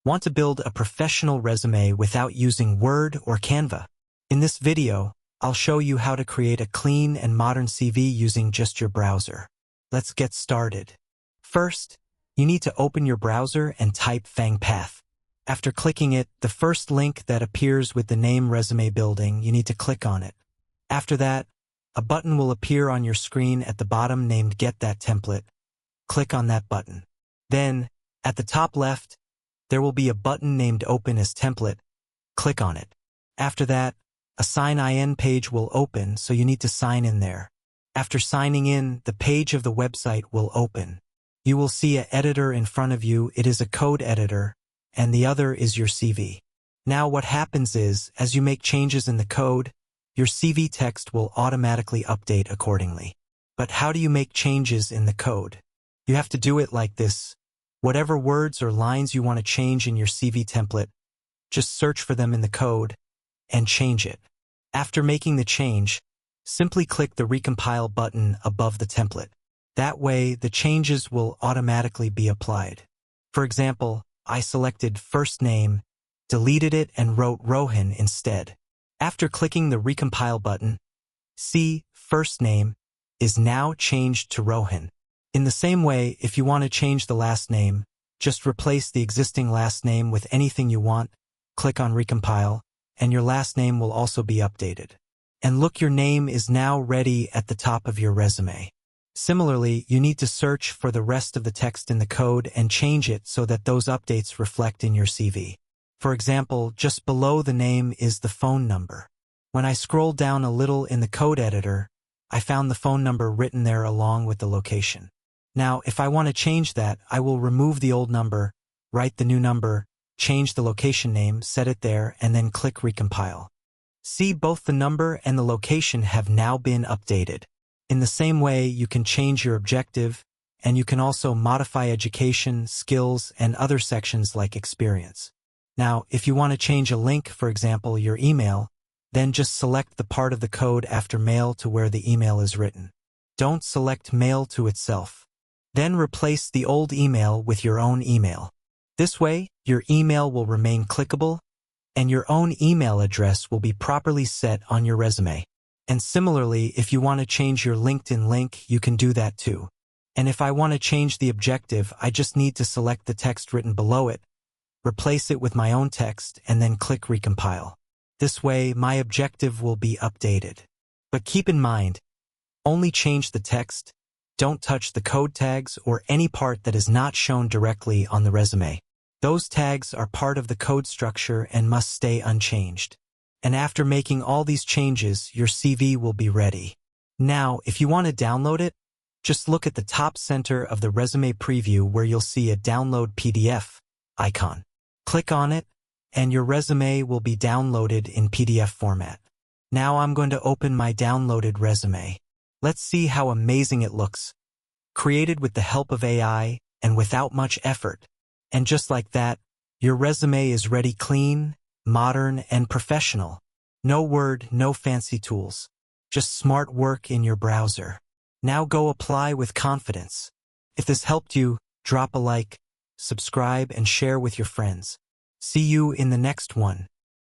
Want to build a professional resume without using Word or Canva? In this video, I'll show you how to create a clean and modern CV using just your browser. Let's get started. First, you need to open your browser and type FangPath. After clicking it, the first link that appears with the name Resume Building, you need to click on it. After that, a button will appear on your screen at the bottom named Get That Template. Click on that button. Then, at the top left, there will be a button named Open as Template. Click on it. After that, a Sign In page will open, so you need to sign in there. After signing in, the page of the website will open. You will see an editor in front of you. It is a code editor, and the other is your CV. Now what happens is, as you make changes in the code, your CV text will automatically update accordingly. But how do you make changes in the code? You have to do it like this. Whatever words or lines you want to change in your CV template, just search for them in the code and change it. After making the change, simply click the Recompile button above the template. That way, the changes will automatically be applied. For example, I selected first name, deleted it, and wrote Rohan instead. After clicking the Recompile button, see first name is now changed to Rohan. In the same way, if you want to change the last name, just replace the existing last name with anything you want, click on Recompile, and your last name will also be updated. And look, your name is now ready at the top of your resume. Similarly, you need to search for the rest of the text in the code and change it so that those updates reflect in your CV. For example, just below the name is the phone number. When I scroll down a little in the code editor, I found the phone number written there along with the location. Now, if I want to change that, I will remove the old number, write the new number, change the location name, set it there, and then click Recompile. See, both the number and the location have now been updated. In the same way, you can change your objective, and you can also modify education, skills, and other sections like experience. Now, if you want to change a link, for example, your email, then just select the part of the code after mail to where the email is written. Don't select mail to itself. Then replace the old email with your own email. This way, your email will remain clickable, and your own email address will be properly set on your resume. And similarly, if you want to change your LinkedIn link, you can do that too. And if I want to change the objective, I just need to select the text written below it, replace it with my own text, and then click Recompile. This way, my objective will be updated. But keep in mind, only change the text. Don't touch the code tags or any part that is not shown directly on the resume. Those tags are part of the code structure and must stay unchanged. And after making all these changes, your CV will be ready. Now, if you want to download it, just look at the top center of the resume preview where you'll see a Download PDF icon. Click on it, and your resume will be downloaded in PDF format. Now I'm going to open my downloaded resume. Let's see how amazing it looks. Created with the help of AI and without much effort. And just like that, your resume is ready, clean, modern, and professional. No Word, no fancy tools. Just smart work in your browser. Now go apply with confidence. If this helped you, drop a like, subscribe, and share with your friends. See you in the next one.